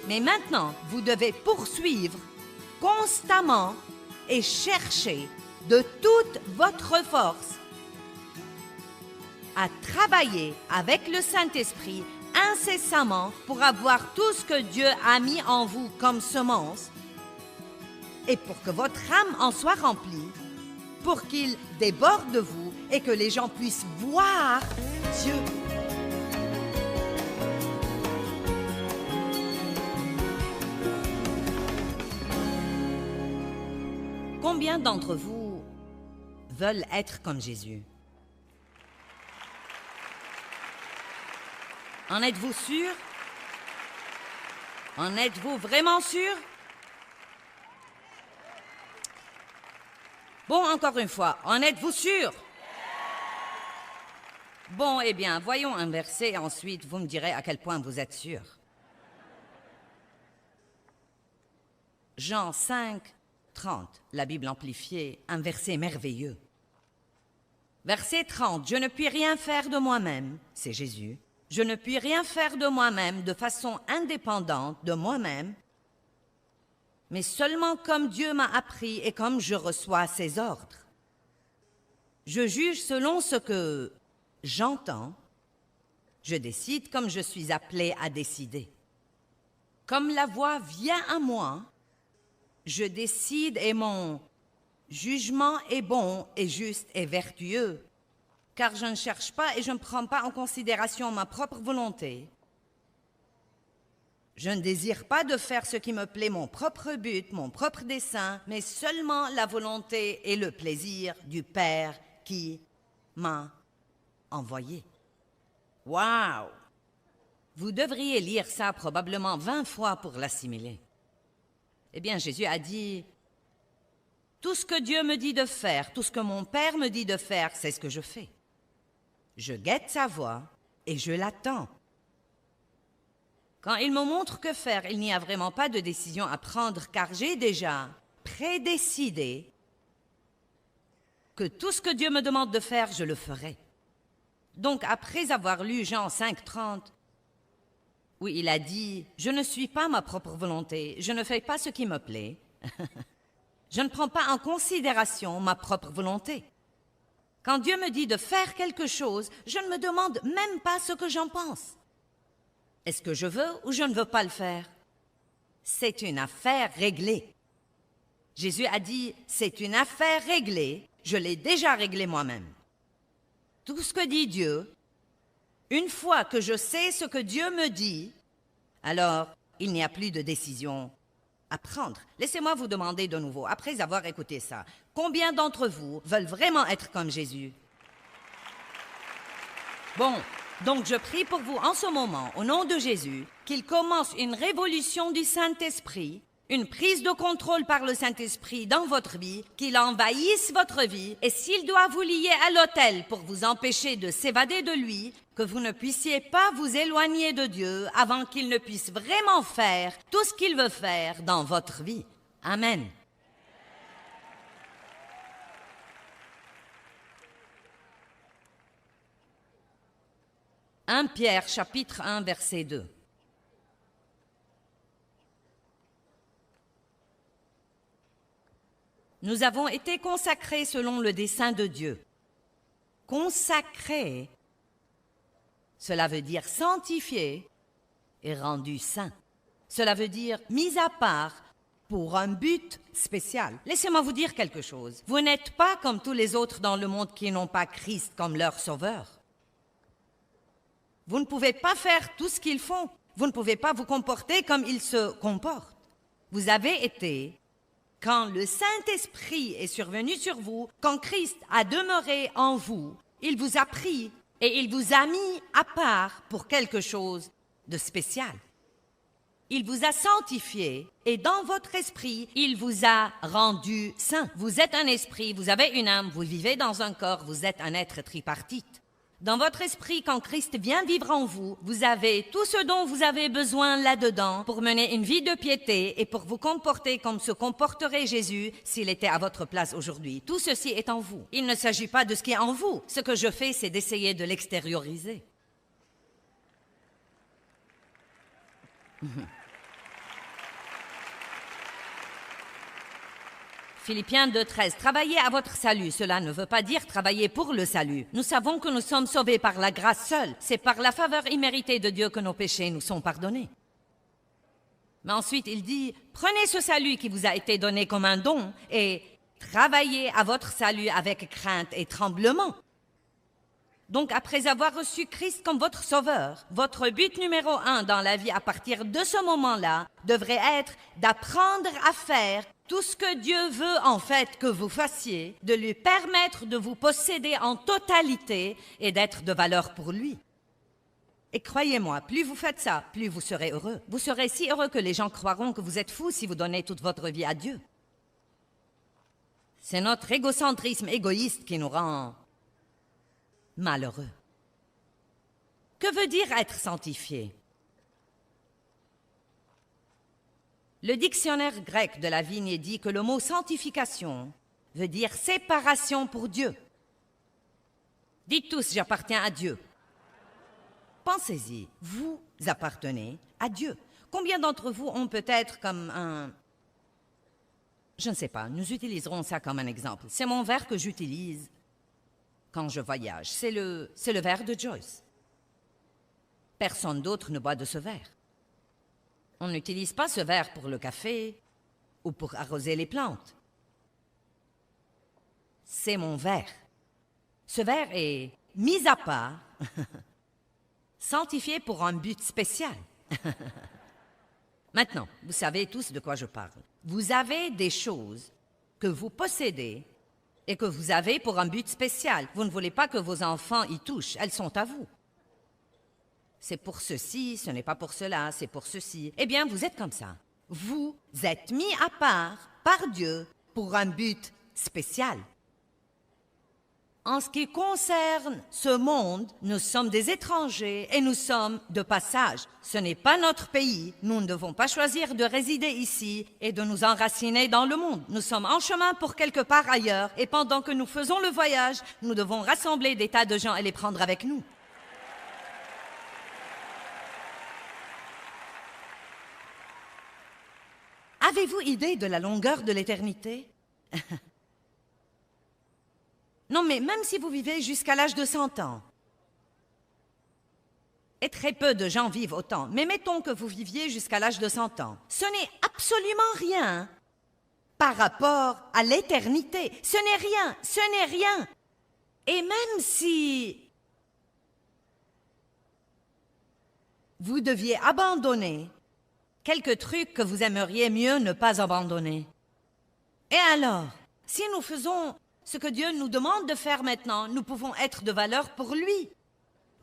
Mais maintenant, vous devez poursuivre constamment et chercher de toute votre force à travailler avec le Saint-Esprit incessamment pour avoir tout ce que Dieu a mis en vous comme semence et pour que votre âme en soit remplie, pour qu'il déborde de vous et que les gens puissent voir Dieu. Combien d'entre vous veulent être comme Jésus? En êtes-vous sûr? En êtes-vous vraiment sûr? Bon, encore une fois, en êtes-vous sûr? Bon, eh bien, voyons un verset et ensuite vous me direz à quel point vous êtes sûr. Jean 5, 30, la Bible amplifiée, un verset merveilleux. Verset 30, « Je ne puis rien faire de moi-même, » c'est Jésus, « je ne puis rien faire de moi-même de façon indépendante de moi-même, mais seulement comme Dieu m'a appris et comme je reçois ses ordres. Je juge selon ce que j'entends, je décide comme je suis appelé à décider. Comme la voix vient à moi, je décide et mon jugement est bon et juste et vertueux, car je ne cherche pas et je ne prends pas en considération ma propre volonté. Je ne désire pas de faire ce qui me plaît, mon propre but, mon propre dessein, mais seulement la volonté et le plaisir du Père qui m'a envoyé. Waouh! Vous devriez lire ça probablement 20 fois pour l'assimiler. Eh bien, Jésus a dit, « Tout ce que Dieu me dit de faire, tout ce que mon Père me dit de faire, c'est ce que je fais. Je guette sa voix et je l'attends. Quand il me montre que faire, il n'y a vraiment pas de décision à prendre, car j'ai déjà prédécidé que tout ce que Dieu me demande de faire, je le ferai. » Donc, après avoir lu Jean 5, 30, où il a dit « Je ne suis pas ma propre volonté, je ne fais pas ce qui me plaît. Je ne prends pas en considération ma propre volonté. Quand Dieu me dit de faire quelque chose, je ne me demande même pas ce que j'en pense. Est-ce que je veux ou je ne veux pas le faire? C'est une affaire réglée. Jésus a dit « C'est une affaire réglée, je l'ai déjà réglée moi-même. » Tout ce que dit Dieu, une fois que je sais ce que Dieu me dit, alors il n'y a plus de décision à prendre. Laissez-moi vous demander de nouveau, après avoir écouté ça, combien d'entre vous veulent vraiment être comme Jésus? Bon, donc je prie pour vous en ce moment, au nom de Jésus, qu'il commence une révolution du Saint-Esprit, une prise de contrôle par le Saint-Esprit dans votre vie, qu'il envahisse votre vie, et s'il doit vous lier à l'autel pour vous empêcher de s'évader de lui, que vous ne puissiez pas vous éloigner de Dieu avant qu'il ne puisse vraiment faire tout ce qu'il veut faire dans votre vie. Amen. « 1 Pierre, chapitre 1, verset 2. Nous avons été consacrés selon le dessein de Dieu. Consacrés, cela veut dire sanctifiés et rendus saints. Cela veut dire mis à part pour un but spécial. Laissez-moi vous dire quelque chose. Vous n'êtes pas comme tous les autres dans le monde qui n'ont pas Christ comme leur sauveur. Vous ne pouvez pas faire tout ce qu'ils font. Vous ne pouvez pas vous comporter comme ils se comportent. Vous avez été, quand le Saint-Esprit est survenu sur vous, quand Christ a demeuré en vous, il vous a pris et il vous a mis à part pour quelque chose de spécial. Il vous a sanctifié et dans votre esprit, il vous a rendu saint. Vous êtes un esprit, vous avez une âme, vous vivez dans un corps, vous êtes un être tripartite. Dans votre esprit, quand Christ vient vivre en vous, vous avez tout ce dont vous avez besoin là-dedans pour mener une vie de piété et pour vous comporter comme se comporterait Jésus s'il était à votre place aujourd'hui. Tout ceci est en vous. Il ne s'agit pas de ce qui est en vous. Ce que je fais, c'est d'essayer de l'extérioriser. Philippiens 2,13. Travaillez à votre salut. Cela ne veut pas dire travailler pour le salut. Nous savons que nous sommes sauvés par la grâce seule. C'est par la faveur imméritée de Dieu que nos péchés nous sont pardonnés. Mais ensuite, il dit, prenez ce salut qui vous a été donné comme un don et travaillez à votre salut avec crainte et tremblement. Donc, après avoir reçu Christ comme votre sauveur, votre but numéro 1 dans la vie à partir de ce moment-là devrait être d'apprendre à faire tout ce que Dieu veut en fait que vous fassiez, de lui permettre de vous posséder en totalité et d'être de valeur pour lui. Et croyez-moi, plus vous faites ça, plus vous serez heureux. Vous serez si heureux que les gens croiront que vous êtes fou si vous donnez toute votre vie à Dieu. C'est notre égocentrisme égoïste qui nous rend malheureux. Que veut dire être sanctifié? Le dictionnaire grec de la Vigne dit que le mot sanctification veut dire séparation pour Dieu. Dites tous, j'appartiens à Dieu. Pensez-y, vous appartenez à Dieu. Combien d'entre vous ont peut-être comme un... Je ne sais pas, nous utiliserons ça comme un exemple. C'est mon verre que j'utilise quand je voyage. C'est le verre de Joyce. Personne d'autre ne boit de ce verre. On n'utilise pas ce verre pour le café ou pour arroser les plantes. C'est mon verre. Ce verre est mis à part, sanctifié pour un but spécial. Maintenant, vous savez tous de quoi je parle. Vous avez des choses que vous possédez et que vous avez pour un but spécial. Vous ne voulez pas que vos enfants y touchent, elles sont à vous. C'est pour ceci, ce n'est pas pour cela, c'est pour ceci. Eh bien, vous êtes comme ça. Vous êtes mis à part par Dieu pour un but spécial. En ce qui concerne ce monde, nous sommes des étrangers et nous sommes de passage. Ce n'est pas notre pays. Nous ne devons pas choisir de résider ici et de nous enraciner dans le monde. Nous sommes en chemin pour quelque part ailleurs et pendant que nous faisons le voyage, nous devons rassembler des tas de gens et les prendre avec nous. Avez-vous idée de la longueur de l'éternité? Non, mais même si vous vivez jusqu'à l'âge de 100 ans, et très peu de gens vivent autant, mais mettons que vous viviez jusqu'à l'âge de 100 ans, ce n'est absolument rien par rapport à l'éternité. Ce n'est rien, ce n'est rien. Et même si vous deviez abandonner quelques trucs que vous aimeriez mieux ne pas abandonner, et alors, si nous faisons ce que Dieu nous demande de faire maintenant, nous pouvons être de valeur pour lui.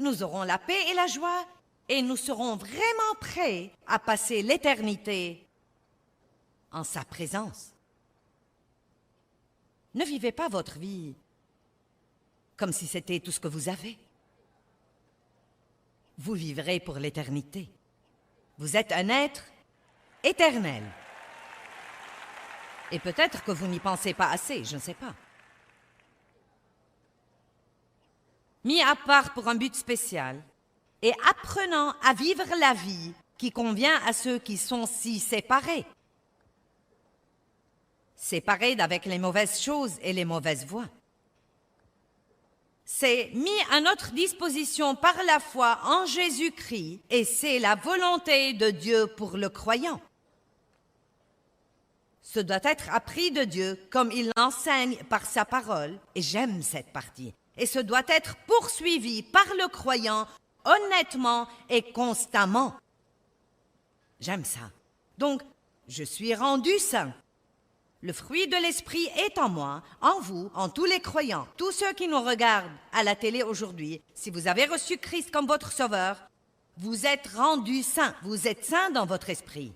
Nous aurons la paix et la joie et nous serons vraiment prêts à passer l'éternité en sa présence. Ne vivez pas votre vie comme si c'était tout ce que vous avez. Vous vivrez pour l'éternité. Vous êtes un être éternel. Et peut-être que vous n'y pensez pas assez, je ne sais pas. Mis à part pour un but spécial et apprenant à vivre la vie qui convient à ceux qui sont si séparés. Séparés d'avec les mauvaises choses et les mauvaises voies. C'est mis à notre disposition par la foi en Jésus-Christ et c'est la volonté de Dieu pour le croyant. Ce doit être appris de Dieu comme il l'enseigne par sa parole et j'aime cette partie. Et ce doit être poursuivi par le croyant honnêtement et constamment. J'aime ça. Donc, je suis rendu saint. Le fruit de l'Esprit est en moi, en vous, en tous les croyants. Tous ceux qui nous regardent à la télé aujourd'hui, si vous avez reçu Christ comme votre sauveur, vous êtes rendus saints. Vous êtes saints dans votre esprit.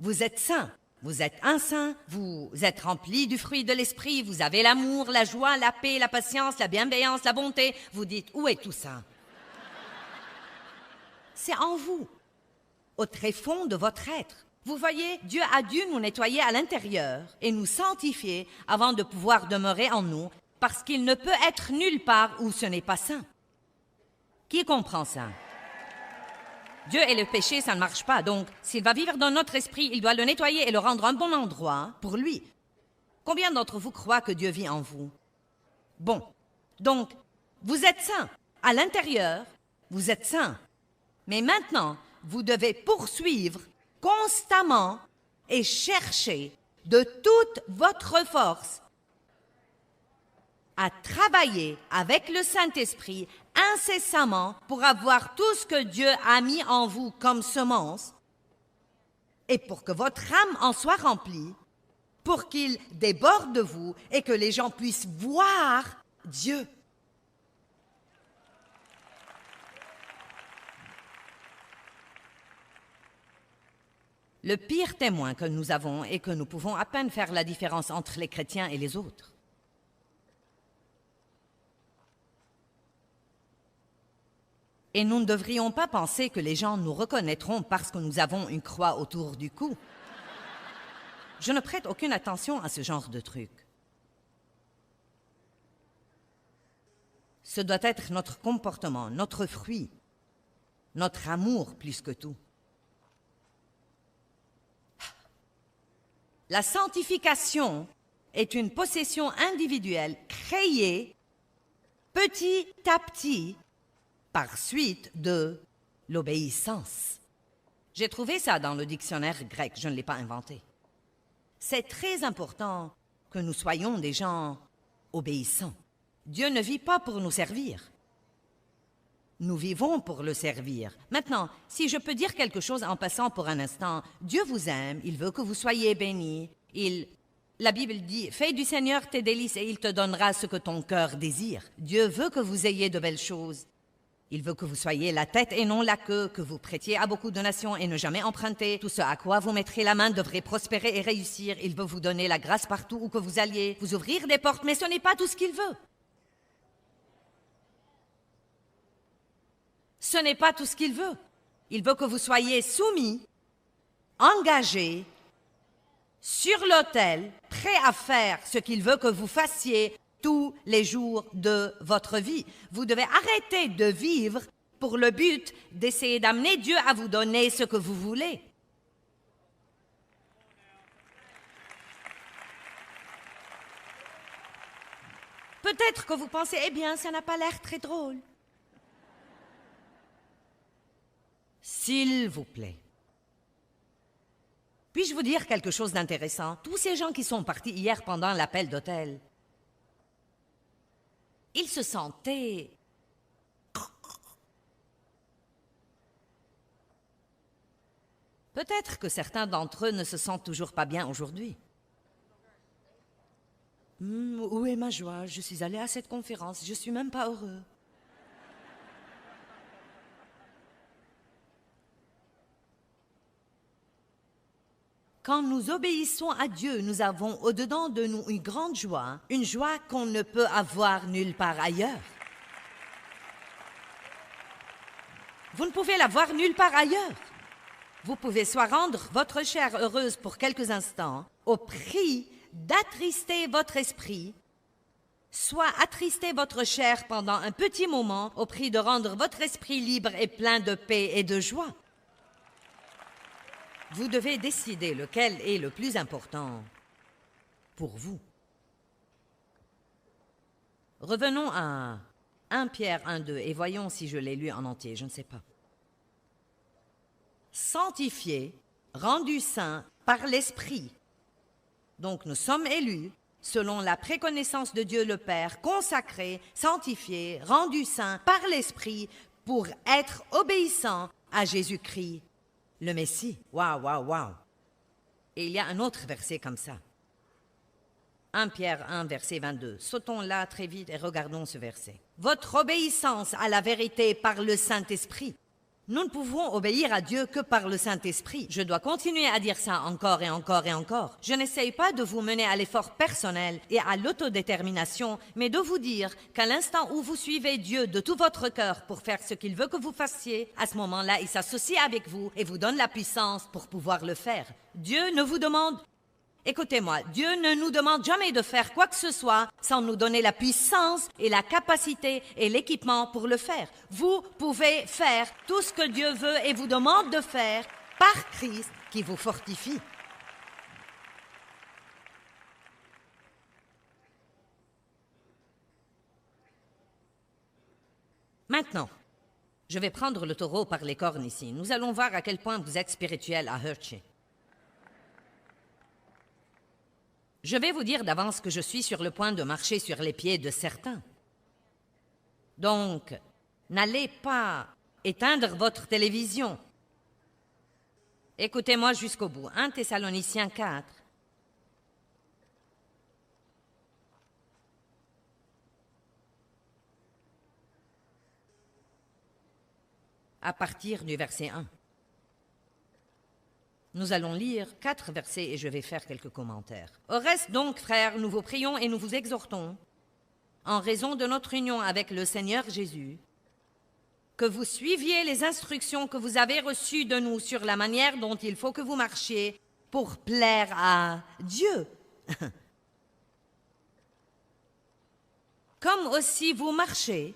Vous êtes saints. Vous êtes un saint, vous êtes rempli du fruit de l'esprit, vous avez l'amour, la joie, la paix, la patience, la bienveillance, la bonté. Vous dites, où est tout ça? C'est en vous, au tréfonds de votre être. Vous voyez, Dieu a dû nous nettoyer à l'intérieur et nous sanctifier avant de pouvoir demeurer en nous, parce qu'il ne peut être nulle part où ce n'est pas saint. Qui comprend ça? Dieu et le péché, ça ne marche pas. Donc, s'il va vivre dans notre esprit, il doit le nettoyer et le rendre un bon endroit pour lui. Combien d'entre vous croient que Dieu vit en vous? Bon, donc, vous êtes saints. À l'intérieur, vous êtes saints. Mais maintenant, vous devez poursuivre constamment et chercher de toute votre force à travailler avec le Saint-Esprit incessamment pour avoir tout ce que Dieu a mis en vous comme semence et pour que votre âme en soit remplie, pour qu'il déborde de vous et que les gens puissent voir Dieu. Le pire témoin que nous avons est que nous pouvons à peine faire la différence entre les chrétiens et les autres. Et nous ne devrions pas penser que les gens nous reconnaîtront parce que nous avons une croix autour du cou. Je ne prête aucune attention à ce genre de truc. Ce doit être notre comportement, notre fruit, notre amour plus que tout. La sanctification est une possession individuelle créée petit à petit par suite de l'obéissance. J'ai trouvé ça dans le dictionnaire grec, je ne l'ai pas inventé. C'est très important que nous soyons des gens obéissants. Dieu ne vit pas pour nous servir. Nous vivons pour le servir. Maintenant, si je peux dire quelque chose en passant pour un instant, Dieu vous aime, il veut que vous soyez bénis. La Bible dit, « Fais du Seigneur tes délices et il te donnera ce que ton cœur désire. » Dieu veut que vous ayez de belles choses. Il veut que vous soyez la tête et non la queue, que vous prêtiez à beaucoup de nations et ne jamais emprunter. Tout ce à quoi vous mettrez la main devrait prospérer et réussir. Il veut vous donner la grâce partout où que vous alliez, vous ouvrir des portes, mais ce n'est pas tout ce qu'il veut. Ce n'est pas tout ce qu'il veut. Il veut que vous soyez soumis, engagés, sur l'autel, prêts à faire ce qu'il veut que vous fassiez tous les jours de votre vie. Vous devez arrêter de vivre pour le but d'essayer d'amener Dieu à vous donner ce que vous voulez. Peut-être que vous pensez, eh bien, ça n'a pas l'air très drôle. S'il vous plaît. Puis-je vous dire quelque chose d'intéressant? Tous ces gens qui sont partis hier pendant l'appel d'hôtel, ils se sentaient... Peut-être que certains d'entre eux ne se sentent toujours pas bien aujourd'hui. Où est ma joie? Je suis allé à cette conférence, je suis même pas heureux. Quand nous obéissons à Dieu, nous avons au-dedans de nous une grande joie, une joie qu'on ne peut avoir nulle part ailleurs. Vous ne pouvez l'avoir nulle part ailleurs. Vous pouvez soit rendre votre chair heureuse pour quelques instants, au prix d'attrister votre esprit, soit attrister votre chair pendant un petit moment, au prix de rendre votre esprit libre et plein de paix et de joie. Vous devez décider lequel est le plus important pour vous. Revenons à 1 Pierre 1,2 et voyons si je l'ai lu en entier, je ne sais pas. Sanctifiés, rendus saints par l'Esprit. Donc nous sommes élus selon la préconnaissance de Dieu le Père, consacrés, sanctifiés, rendus saints par l'Esprit pour être obéissants à Jésus-Christ. Le Messie. Waouh, waouh, waouh. Et il y a un autre verset comme ça. 1 Pierre 1, verset 22. Sautons là très vite et regardons ce verset. Votre obéissance à la vérité par le Saint-Esprit. Nous ne pouvons obéir à Dieu que par le Saint-Esprit. Je dois continuer à dire ça encore et encore et encore. Je n'essaye pas de vous mener à l'effort personnel et à l'autodétermination, mais de vous dire qu'à l'instant où vous suivez Dieu de tout votre cœur pour faire ce qu'il veut que vous fassiez, à ce moment-là, il s'associe avec vous et vous donne la puissance pour pouvoir le faire. Dieu ne vous demande... Écoutez-moi, Dieu ne nous demande jamais de faire quoi que ce soit sans nous donner la puissance et la capacité et l'équipement pour le faire. Vous pouvez faire tout ce que Dieu veut et vous demande de faire par Christ qui vous fortifie. Maintenant, je vais prendre le taureau par les cornes ici. Nous allons voir à quel point vous êtes spirituel à Hershey. Je vais vous dire d'avance que je suis sur le point de marcher sur les pieds de certains. Donc, n'allez pas éteindre votre télévision. Écoutez-moi jusqu'au bout. 1 Thessaloniciens 4. À partir du verset 1. Nous allons lire 4 versets et je vais faire quelques commentaires. Au reste donc, frères, nous vous prions et nous vous exhortons, en raison de notre union avec le Seigneur Jésus, que vous suiviez les instructions que vous avez reçues de nous sur la manière dont il faut que vous marchiez pour plaire à Dieu. Comme aussi vous marchez,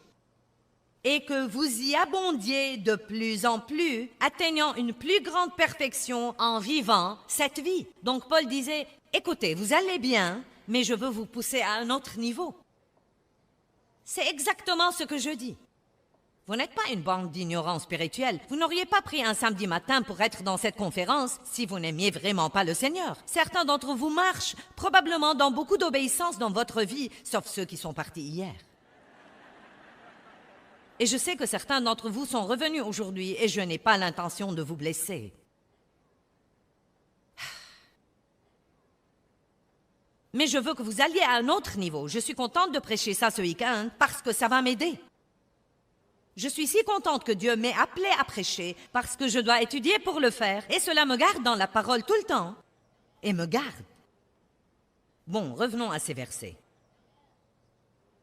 et que vous y abondiez de plus en plus, atteignant une plus grande perfection en vivant cette vie. Donc Paul disait, écoutez, vous allez bien, mais je veux vous pousser à un autre niveau. C'est exactement ce que je dis. Vous n'êtes pas une bande d'ignorants spirituels. Vous n'auriez pas pris un samedi matin pour être dans cette conférence si vous n'aimiez vraiment pas le Seigneur. Certains d'entre vous marchent probablement dans beaucoup d'obéissance dans votre vie, sauf ceux qui sont partis hier. Et je sais que certains d'entre vous sont revenus aujourd'hui et je n'ai pas l'intention de vous blesser. Mais je veux que vous alliez à un autre niveau. Je suis contente de prêcher ça ce week-end parce que ça va m'aider. Je suis si contente que Dieu m'ait appelée à prêcher parce que je dois étudier pour le faire et cela me garde dans la parole tout le temps et me garde. Bon, revenons à ces versets.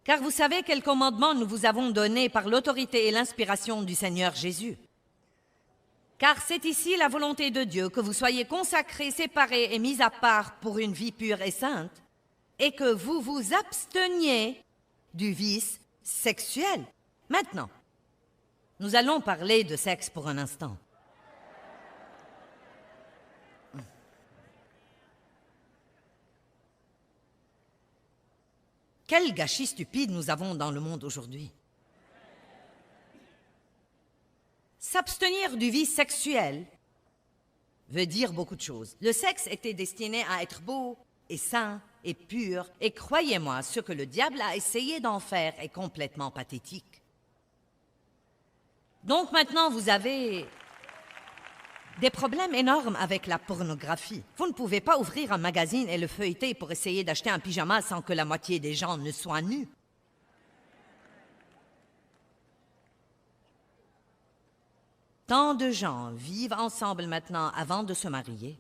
Car vous savez quel commandement nous vous avons donné par l'autorité et l'inspiration du Seigneur Jésus. Car c'est ici la volonté de Dieu que vous soyez consacrés, séparés et mis à part pour une vie pure et sainte, et que vous vous absteniez du vice sexuel. Maintenant, nous allons parler de sexe pour un instant. Quel gâchis stupide nous avons dans le monde aujourd'hui. S'abstenir du vice sexuel veut dire beaucoup de choses. Le sexe était destiné à être beau et sain et pur, et croyez-moi, ce que le diable a essayé d'en faire est complètement pathétique. Donc maintenant, vous avez des problèmes énormes avec la pornographie. Vous ne pouvez pas ouvrir un magazine et le feuilleter pour essayer d'acheter un pyjama sans que la moitié des gens ne soient nus. Tant de gens vivent ensemble maintenant avant de se marier.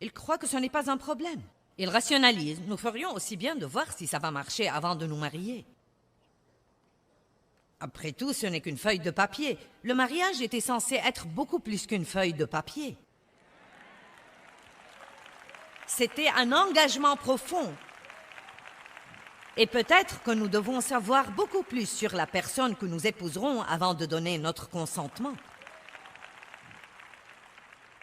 Ils croient que ce n'est pas un problème. Ils rationalisent. Nous ferions aussi bien de voir si ça va marcher avant de nous marier. Après tout, ce n'est qu'une feuille de papier. Le mariage était censé être beaucoup plus qu'une feuille de papier. C'était un engagement profond. Et peut-être que nous devons savoir beaucoup plus sur la personne que nous épouserons avant de donner notre consentement.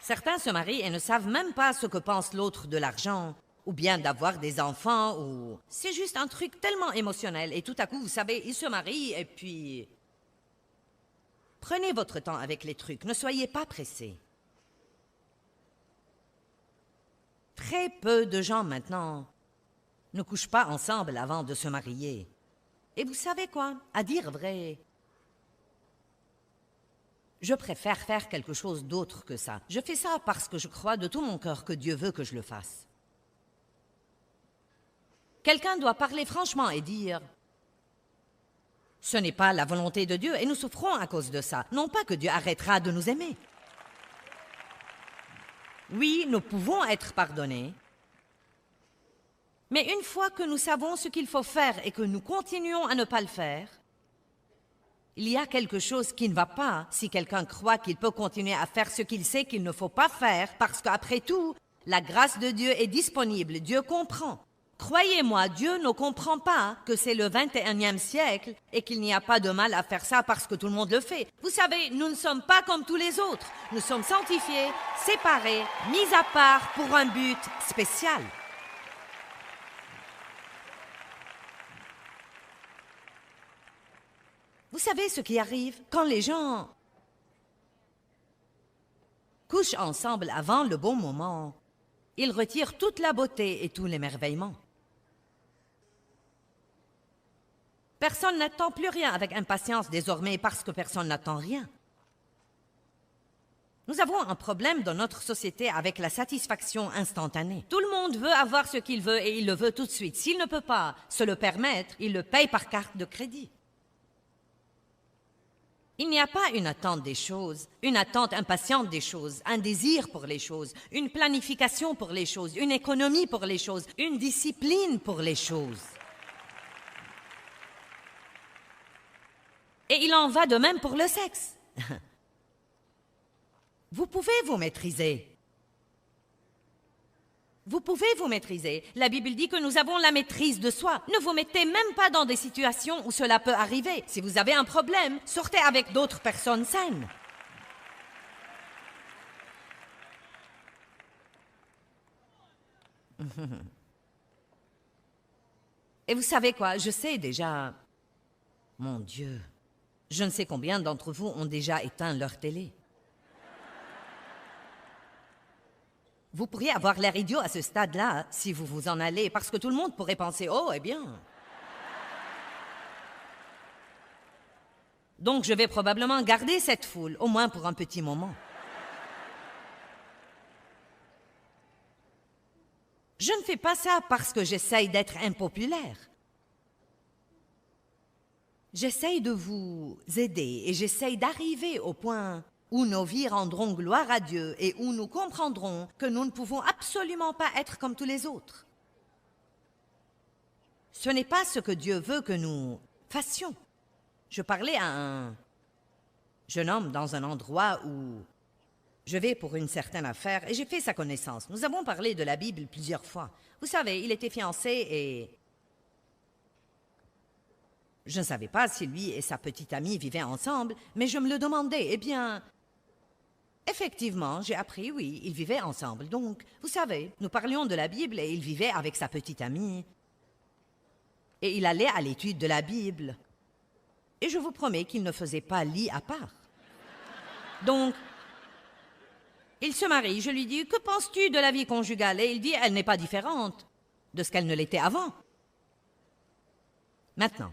Certains se marient et ne savent même pas ce que pense l'autre de l'argent, ou bien d'avoir des enfants, ou... C'est juste un truc tellement émotionnel, et tout à coup, vous savez, ils se marient, et puis... Prenez votre temps avec les trucs, ne soyez pas pressés. Très peu de gens maintenant ne couchent pas ensemble avant de se marier. Et vous savez quoi? À dire vrai, je préfère faire quelque chose d'autre que ça. Je fais ça parce que je crois de tout mon cœur que Dieu veut que je le fasse. Quelqu'un doit parler franchement et dire « Ce n'est pas la volonté de Dieu et nous souffrons à cause de ça. Non pas que Dieu arrêtera de nous aimer. » Oui, nous pouvons être pardonnés. Mais une fois que nous savons ce qu'il faut faire et que nous continuons à ne pas le faire, il y a quelque chose qui ne va pas si quelqu'un croit qu'il peut continuer à faire ce qu'il sait qu'il ne faut pas faire parce qu'après tout, la grâce de Dieu est disponible. Dieu comprend. Croyez-moi, Dieu ne comprend pas que c'est le 21e siècle et qu'il n'y a pas de mal à faire ça parce que tout le monde le fait. Vous savez, nous ne sommes pas comme tous les autres. Nous sommes sanctifiés, séparés, mis à part pour un but spécial. Vous savez ce qui arrive quand les gens couchent ensemble avant le bon moment? Ils retirent toute la beauté et tout l'émerveillement. Personne n'attend plus rien avec impatience désormais parce que personne n'attend rien. Nous avons un problème dans notre société avec la satisfaction instantanée. Tout le monde veut avoir ce qu'il veut et il le veut tout de suite. S'il ne peut pas se le permettre, il le paye par carte de crédit. Il n'y a pas une attente des choses, une attente impatiente des choses, un désir pour les choses, une planification pour les choses, une économie pour les choses, une discipline pour les choses. Et il en va de même pour le sexe. Vous pouvez vous maîtriser. Vous pouvez vous maîtriser. La Bible dit que nous avons la maîtrise de soi. Ne vous mettez même pas dans des situations où cela peut arriver. Si vous avez un problème, sortez avec d'autres personnes saines. Et vous savez quoi? Je sais déjà... Mon Dieu, je ne sais combien d'entre vous ont déjà éteint leur télé. Vous pourriez avoir l'air idiot à ce stade-là si vous vous en allez, parce que tout le monde pourrait penser « Oh, eh bien... » Donc, je vais probablement garder cette foule, au moins pour un petit moment. Je ne fais pas ça parce que j'essaye d'être impopulaire. J'essaye de vous aider et j'essaye d'arriver au point où nos vies rendront gloire à Dieu et où nous comprendrons que nous ne pouvons absolument pas être comme tous les autres. Ce n'est pas ce que Dieu veut que nous fassions. Je parlais à un jeune homme dans un endroit où je vais pour une certaine affaire et j'ai fait sa connaissance. Nous avons parlé de la Bible plusieurs fois. Vous savez, il était fiancé et je ne savais pas si lui et sa petite amie vivaient ensemble, mais je me le demandais. Eh bien, effectivement, j'ai appris, oui, ils vivaient ensemble. Donc, vous savez, nous parlions de la Bible et il vivait avec sa petite amie. Et il allait à l'étude de la Bible. Et je vous promets qu'il ne faisait pas lit à part. Donc, il se marie. Je lui dis, que penses-tu de la vie conjugale? Et il dit, elle n'est pas différente de ce qu'elle ne l'était avant. Maintenant,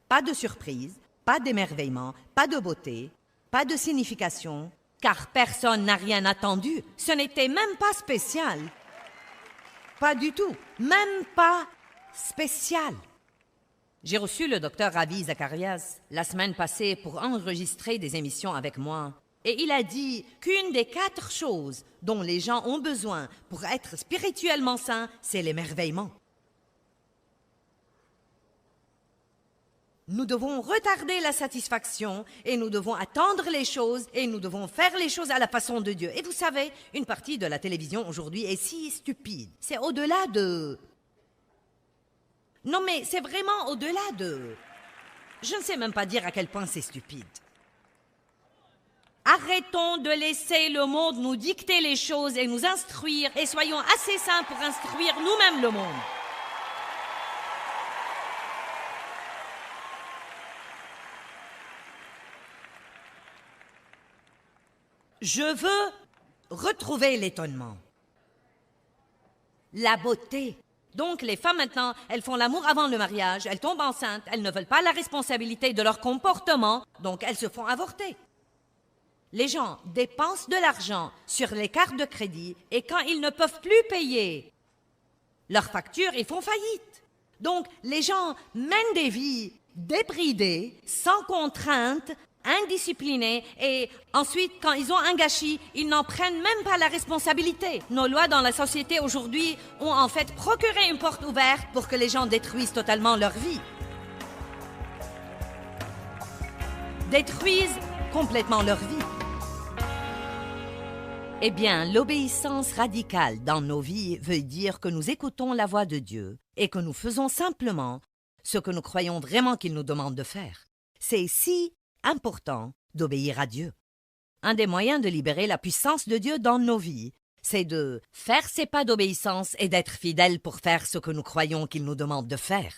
pas de surprise, pas d'émerveillement, pas de beauté, pas de signification, car personne n'a rien attendu. Ce n'était même pas spécial. Pas du tout. Même pas spécial. J'ai reçu le docteur Ravi Zacharias la semaine passée pour enregistrer des émissions avec moi. Et il a dit qu'une des 4 choses dont les gens ont besoin pour être spirituellement sains, c'est l'émerveillement. Nous devons retarder la satisfaction et nous devons attendre les choses et nous devons faire les choses à la façon de Dieu. Et vous savez, une partie de la télévision aujourd'hui est si stupide. C'est au-delà de... Non mais c'est vraiment au-delà de... Je ne sais même pas dire à quel point c'est stupide. Arrêtons de laisser le monde nous dicter les choses et nous instruire et soyons assez saints pour instruire nous-mêmes le monde. Je veux retrouver l'étonnement, la beauté. Donc, les femmes maintenant, elles font l'amour avant le mariage, elles tombent enceintes, elles ne veulent pas la responsabilité de leur comportement, donc elles se font avorter. Les gens dépensent de l'argent sur les cartes de crédit et quand ils ne peuvent plus payer leurs factures, ils font faillite. Donc, les gens mènent des vies débridées, sans contrainte, indisciplinés et ensuite, quand ils ont un gâchis, ils n'en prennent même pas la responsabilité. Nos lois dans la société aujourd'hui ont en fait procuré une porte ouverte pour que les gens détruisent totalement leur vie. Détruisent complètement leur vie. Eh bien, l'obéissance radicale dans nos vies veut dire que nous écoutons la voix de Dieu et que nous faisons simplement ce que nous croyons vraiment qu'il nous demande de faire. C'est si important d'obéir à Dieu. Un des moyens de libérer la puissance de Dieu dans nos vies, c'est de faire ses pas d'obéissance et d'être fidèles pour faire ce que nous croyons qu'il nous demande de faire.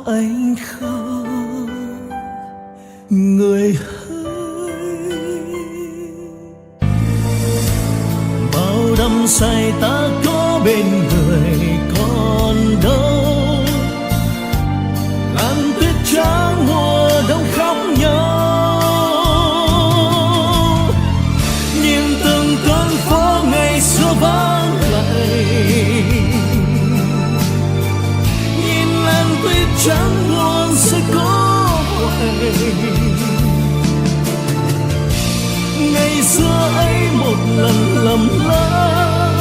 anh khóc người hỡi. Bao đắm say ta có bên người còn đâu, làn tuyết trắng mùa đông khóc nhau. Nhìn từng con phố ngày xưa vắng lặng, nhìn làn tuyết trắng buồn sẽ có quay. Ngày xưa ấy một lần lầm lỡ,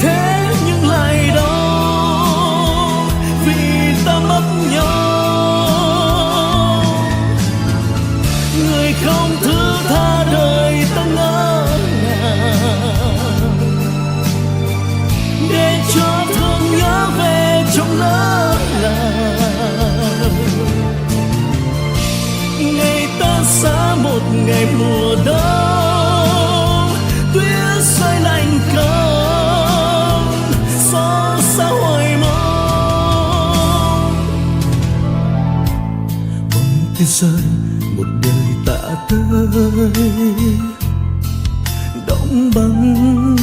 thế nhưng lại đau vì ta mất nhau. Người không thứ tha đời ta ngỡ ngàng, để cho thương nhớ về trong lỡ làng. Ngày ta xa một ngày mùa đông, tuyết rơi lạnh cóng, xót xa hồi mong. Bóng tuyết rơi một đời tạ tới, đóng băng